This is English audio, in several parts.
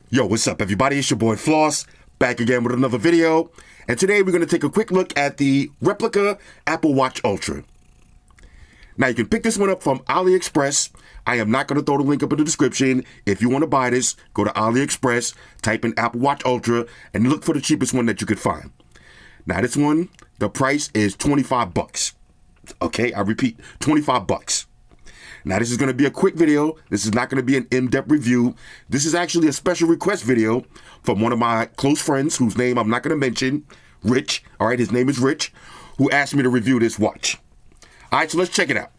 Yo, what's up, everybody? It's your boy Floss, back again with another video. And today we're going to take a quick look at the replica Apple Watch Ultra. Now, you can pick this one up from AliExpress. I am not going to throw the link up in the description. If you want to buy this, go to AliExpress, type in Apple Watch Ultra, and look for the cheapest one that you could find. Now, this one, the price is 25 bucks. Okay, I repeat, 25 bucks. Now, this is going to be a quick video. This is not going to be an in-depth review. This is actually a special request video from one of my close friends whose name I'm not going to mention, Rich. All right, his name is Rich, who asked me to review this watch. All right, so let's check it out.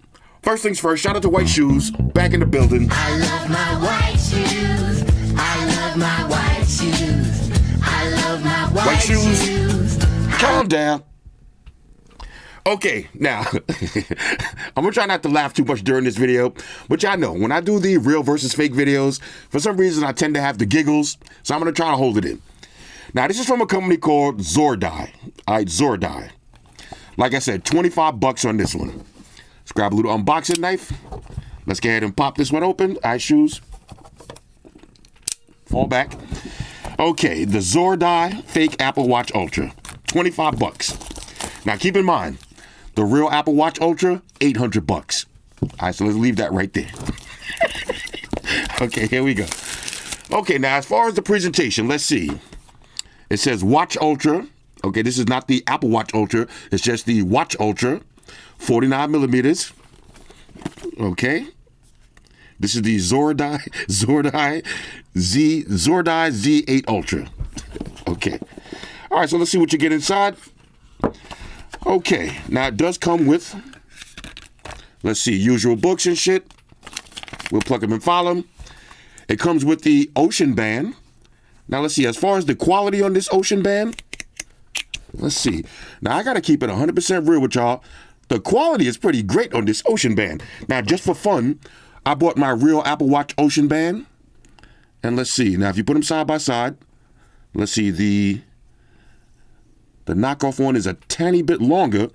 First things first, shout out to White Shoes, back in the building. I love my white shoes. I love my white shoes. I love my white shoes. Calm down. Okay, now, I'm going to try not to laugh too much during this video, but y'all know, when I do the real versus fake videos, for some reason I tend to have the giggles, so I'm going to try to hold it in. Now, this is from a company called Zordai. All right, Zordai. Like I said, 25 bucks on this one. Let's grab a little unboxing knife. Let's go ahead and pop this one open. All right, shoes. Fall back. Okay, the Zordai fake Apple Watch Ultra. 25 bucks. Now, keep in mind, the real Apple Watch Ultra, 800 bucks. All right, so let's leave that right there. Okay, here we go. Okay, now as far as the presentation, let's see. It says Watch Ultra. Okay, this is not the Apple Watch Ultra. It's just the Watch Ultra, 49 millimeters. Okay. This is the Zordai Z8 Ultra. Okay. All right, so let's see what you get inside. Okay, now it does come with, let's see, usual books and shit. We'll plug them and file them. It comes with the Ocean Band. Now let's see, as far as the quality on this Ocean Band, let's see. Now I gotta keep it 100% real with y'all. The quality is pretty great on this Ocean Band. Now just for fun, I bought my real Apple Watch Ocean Band. And let's see, now if you put them side by side, let's see, the knockoff one is a tiny bit longer.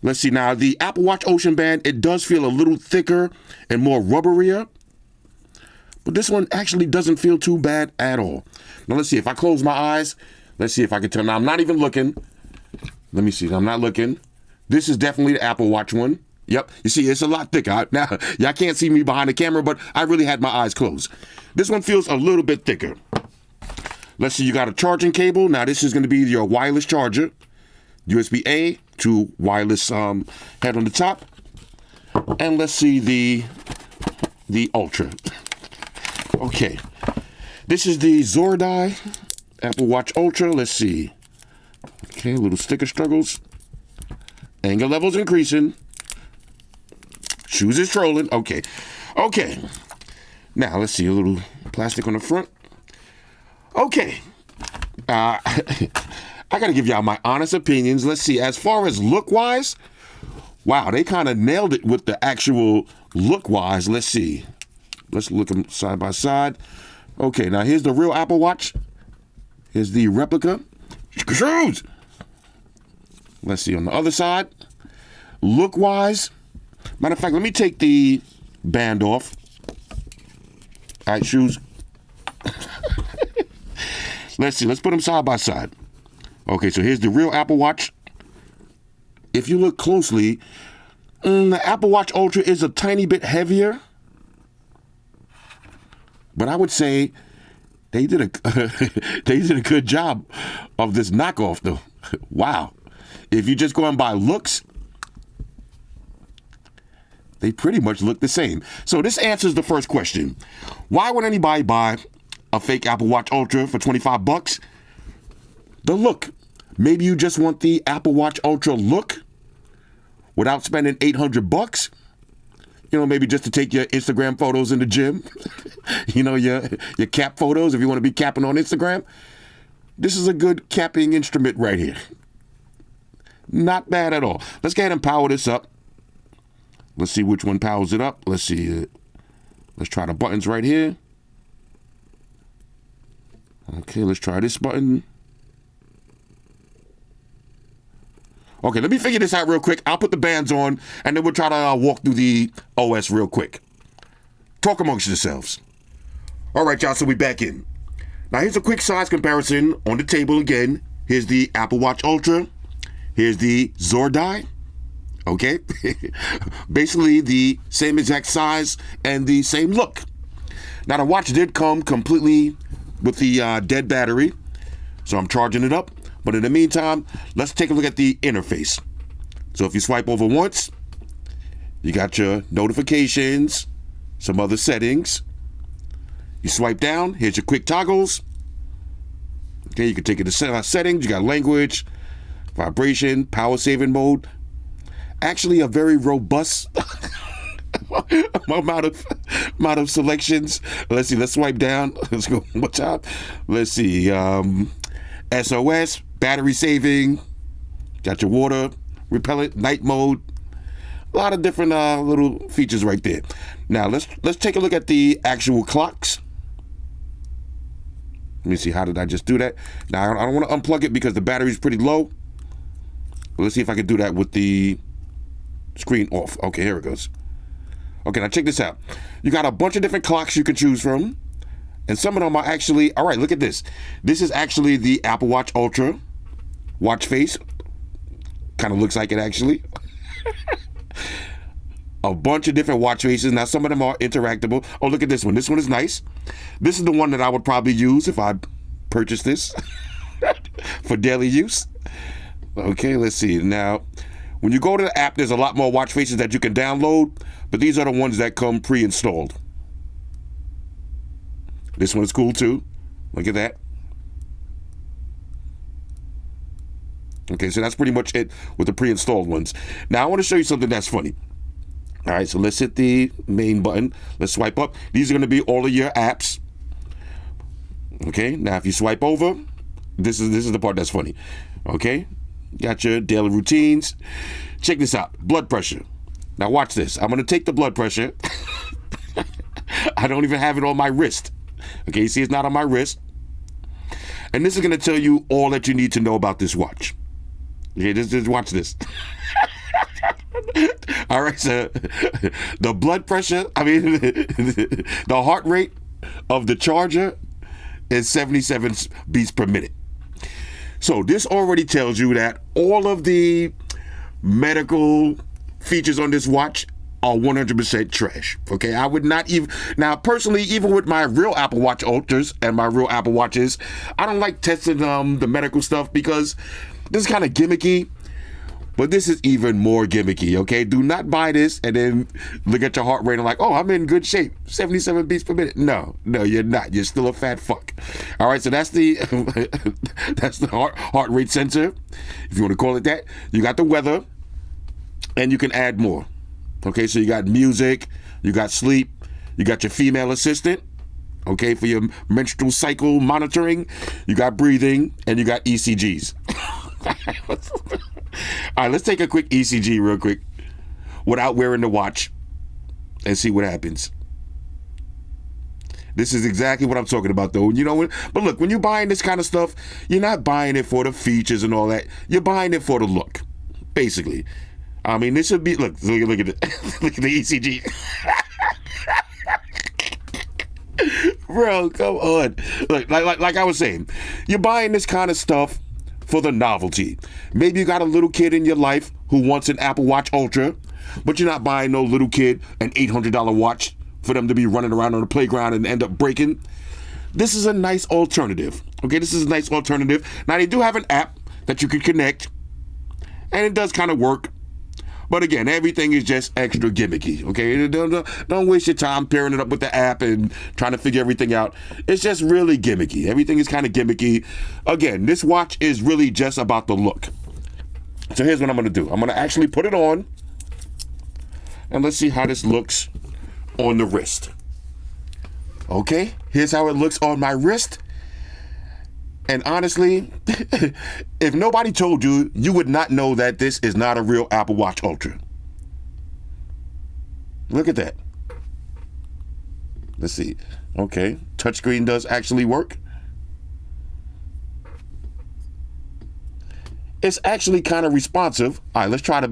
Let's see now, the Apple Watch Ocean Band, it does feel a little thicker and more rubberier. But this one actually doesn't feel too bad at all. Now let's see, if I close my eyes, let's see if I can tell. Now I'm not even looking. Let me see, I'm not looking. This is definitely the Apple Watch one. Yep, you see, it's a lot thicker. Now, y'all can't see me behind the camera, but I really had my eyes closed. This one feels a little bit thicker. Let's see, you got a charging cable. Now, this is going to be your wireless charger. USB-A to wireless head on the top. And let's see the Ultra. Okay. This is the Zordai Apple Watch Ultra. Let's see. Okay, little sticker struggles. Anger levels increasing. Shoes is trolling. Okay. Okay. Now, let's see, a little plastic on the front. Okay, I gotta give y'all my honest opinions. Let's see, as far as look-wise, wow, they kind of nailed it with the actual look-wise. Let's see. Let's look them side by side. Okay, now here's the real Apple Watch. Here's the replica. Shoes! Let's see on the other side. Look-wise, matter of fact, let me take the band off. All right, shoes. Let's see, let's put them side by side. Okay, so here's the real Apple Watch. If you look closely, the Apple Watch Ultra is a tiny bit heavier. But I would say they did a good job of this knockoff, though. Wow. If you just go and buy looks, they pretty much look the same. So this answers the first question. Why would anybody buy a fake Apple Watch Ultra for 25 bucks? The look. Maybe you just want the Apple Watch Ultra look without spending 800 bucks. You know, maybe just to take your Instagram photos in the gym. You know, your cap photos if you want to be capping on Instagram. This is a good capping instrument right here. Not bad at all. Let's go ahead and power this up. Let's see which one powers it up. Let's see. Let's try the buttons right here. Okay, let's try this button. Okay, let me figure this out real quick. I'll put the bands on, and then we'll try to walk through the OS real quick. Talk amongst yourselves. All right, y'all, so we back in. Now here's a quick size comparison on the table again. Here's the Apple Watch Ultra. Here's the Zordai. Okay, basically the same exact size and the same look. Now the watch did come completely with the dead battery, so I'm charging it up. But in the meantime, let's take a look at the interface. So if you swipe over once, you got your notifications, some other settings. You swipe down, here's your quick toggles. Okay, you can take it to settings, you got language, vibration, power saving mode. Actually a very robust amount of selections. Let's see, let's swipe down. Let's go one more time. Let's see, SOS, battery saving, got your water repellent, night mode. A lot of different little features right there. Now let's take a look at the actual clocks. Let me see, how did I just do that? Now I don't want to unplug it because the battery's pretty low. But let's see if I can do that with the screen off. Okay, here it goes. Okay, now check this out. You got a bunch of different clocks you can choose from. And some of them are actually, all right, look at this. This is actually the Apple Watch Ultra watch face. Kind of looks like it actually. A bunch of different watch faces. Now some of them are interactable. Oh, look at this one. This one is nice. This is the one that I would probably use if I purchased this for daily use. Okay, let's see. Now, when you go to the app, there's a lot more watch faces that you can download, but these are the ones that come pre-installed. This one is cool too. Look at that. Okay, so that's pretty much it with the pre-installed ones. Now I want to show you something that's funny. All right, so let's hit the main button. Let's swipe up. These are going to be all of your apps. Okay, now if you swipe over, this is the part that's funny. Okay, got your daily routines. Check this out, blood pressure. Now watch this. I'm going to take the blood pressure. I don't even have it on my wrist. Okay, you see it's not on my wrist. And this is going to tell you all that you need to know about this watch. Okay, just watch this. All right, so the blood pressure, the heart rate of the charger is 77 beats per minute. So this already tells you that all of the medical features on this watch are 100% trash. Okay, I would not even, now personally, even with my real Apple Watch Ultras and my real Apple Watches, I don't like testing the medical stuff because this is kind of gimmicky. But this is even more gimmicky, okay? Do not buy this and then look at your heart rate and like, oh, I'm in good shape, 77 beats per minute. No, you're not. You're still a fat fuck. All right, so that's the that's the heart rate sensor, if you want to call it that. You got the weather, and you can add more. Okay, so you got music, you got sleep, you got your female assistant, okay, for your menstrual cycle monitoring. You got breathing, and you got ECGs. All right, let's take a quick ECG real quick without wearing the watch and see what happens. This is exactly what I'm talking about, though. You know, but look, when you're buying this kind of stuff, you're not buying it for the features and all that. You're buying it for the look, basically. I mean, this should be, look at it. Look at the ECG. Bro, come on. Look, like I was saying, you're buying this kind of stuff for the novelty. Maybe you got a little kid in your life who wants an Apple Watch Ultra, but you're not buying no little kid an $800 watch for them to be running around on the playground and end up breaking. This is a nice alternative. Okay, this is a nice alternative. Now, they do have an app that you can connect, and it does kind of work. But again, everything is just extra gimmicky, okay? Don't waste your time pairing it up with the app and trying to figure everything out. It's just really gimmicky. Everything is kind of gimmicky. Again, this watch is really just about the look. So here's what I'm going to do. I'm going to actually put it on, and let's see how this looks on the wrist. Okay, here's how it looks on my wrist. And honestly, if nobody told you, you would not know that this is not a real Apple Watch Ultra. Look at that. Let's see. Okay, touchscreen does actually work. It's actually kind of responsive. All right, let's try to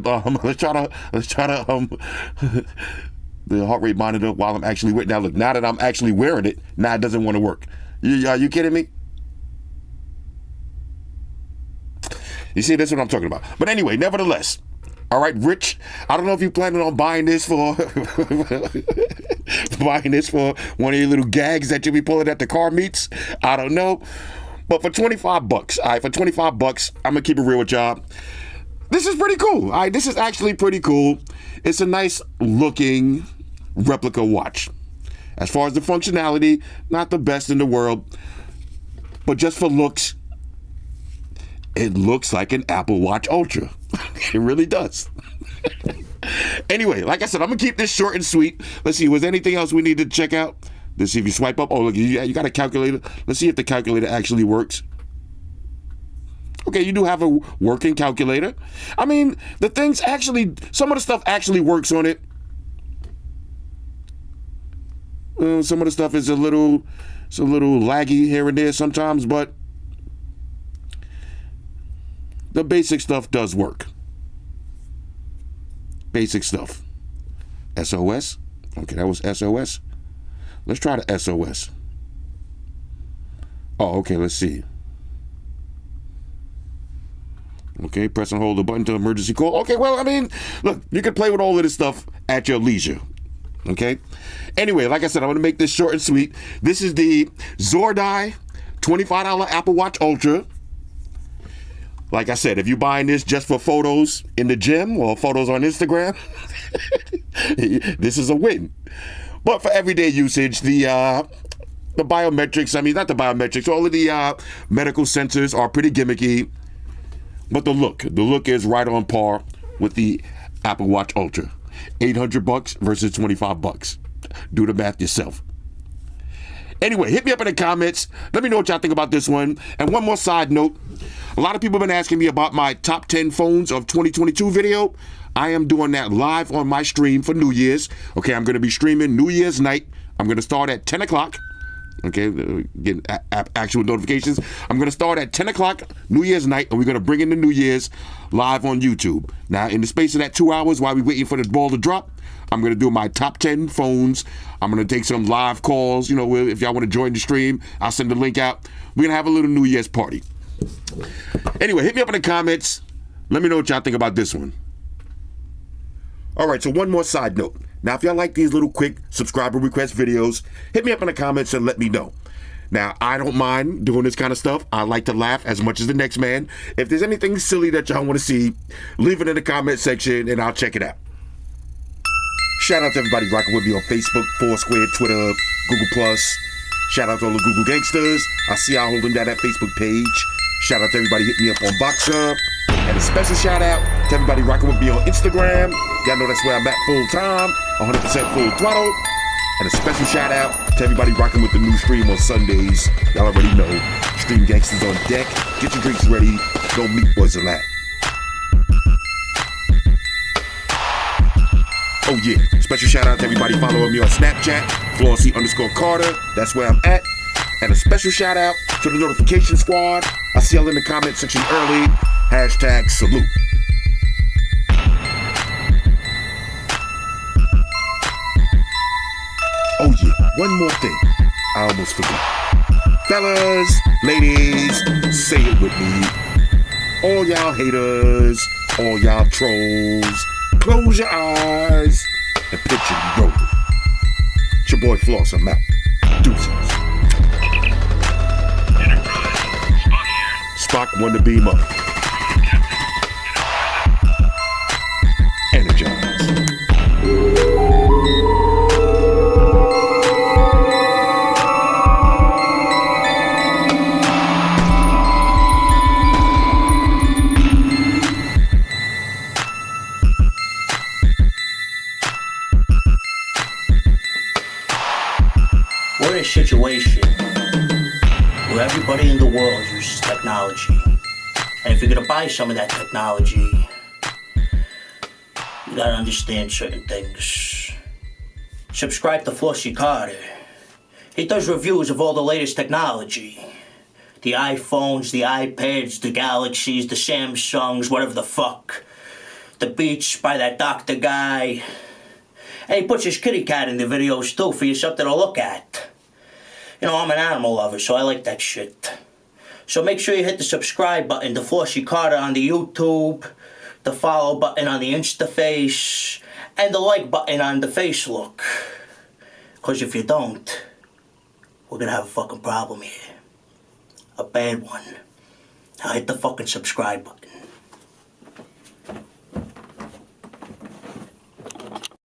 the heart rate monitor while I'm actually wearing. Now look, now that I'm actually wearing it, now it doesn't want to work. Are you kidding me? You see, that's what I'm talking about. But anyway, nevertheless, all right, Rich, I don't know if you're planning on buying this for one of your little gags that you'll be pulling at the car meets. I don't know. But for $25, all right, for $25, I'm gonna keep it real with y'all. This is pretty cool. All right, this is actually pretty cool. It's a nice looking replica watch. As far as the functionality, not the best in the world, but just for looks, it looks like an Apple Watch Ultra. It really does. Anyway, like I said, I'm going to keep this short and sweet. Let's see, was there anything else we need to check out? Let's see if you swipe up. Oh, look, you got a calculator. Let's see if the calculator actually works. Okay, you do have a working calculator. I mean, the things actually, some of the stuff actually works on it. Some of the stuff is a little laggy here and there sometimes, but the basic stuff does work. Basic stuff. SOS. Okay, that was SOS. Let's try the SOS. Oh, okay, let's see. Okay, press and hold the button to emergency call. Okay, well, I mean, look, you can play with all of this stuff at your leisure. Okay? Anyway, like I said, I'm going to make this short and sweet. This is the Zordai $25 Apple Watch Ultra. Like I said, if you're buying this just for photos in the gym or photos on Instagram, this is a win. But for everyday usage, the biometrics, I mean, not the biometrics, all of the medical sensors are pretty gimmicky. But the look is right on par with the Apple Watch Ultra. $800 versus $25. Do the math yourself. Anyway, hit me up in the comments. Let me know what y'all think about this one. And one more side note. A lot of people have been asking me about my top 10 phones of 2022 video. I am doing that live on my stream for New Year's. Okay, I'm going to be streaming New Year's night. I'm going to start at 10 o'clock. Okay, getting actual notifications. I'm going to start at 10 o'clock New Year's night, and we're going to bring in the New Year's live on YouTube. Now, in the space of that 2 hours while we're waiting for the ball to drop, I'm going to do my top 10 phones. I'm going to take some live calls. You know, if y'all want to join the stream, I'll send the link out. We're going to have a little New Year's party. Anyway, hit me up in the comments. Let me know what y'all think about this one. All right, so one more side note. Now, if y'all like these little quick subscriber request videos, hit me up in the comments and let me know. Now, I don't mind doing this kind of stuff. I like to laugh as much as the next man. If there's anything silly that y'all want to see, leave it in the comment section and I'll check it out. Shout out to everybody rocking with me on Facebook, Foursquare, Twitter, Google+. Shout out to all the Google gangsters. I see y'all holding down that Facebook page. Shout out to everybody hitting me up on Boxer. And a special shout out to everybody rocking with me on Instagram. Y'all know that's where I'm at full time, 100% full throttle. And a special shout out to everybody rocking with the new stream on Sundays. Y'all already know. Stream Gangsters on deck. Get your drinks ready. Go meet Boys a Lot. Oh yeah, special shout out to everybody following me on Snapchat, Flossy_Carter. That's where I'm at. And a special shout out to the notification squad. I see y'all in the comment section early. Hashtag salute. Oh yeah, one more thing. I almost forgot. Fellas, ladies, say it with me. All y'all haters, all y'all trolls, close your eyes and picture me rolling. It's your boy Floss, I'm out. Deuces. Spock won the beam up. Energize. We're in a situation where everybody in the world uses technology. And if you're gonna buy some of that technology, you gotta understand certain things. Subscribe to Flossy Carter. He does reviews of all the latest technology. The iPhones, the iPads, the Galaxies, the Samsungs, whatever the fuck. The Beats by that doctor guy. And he puts his kitty cat in the videos too for you something to look at. You know, I'm an animal lover, so I like that shit. So make sure you hit the subscribe button, the Flossy Carter on the YouTube, the follow button on the Instaface, and the like button on the Facelook. Because if you don't, we're gonna have a fucking problem here. A bad one. Now hit the fucking subscribe button.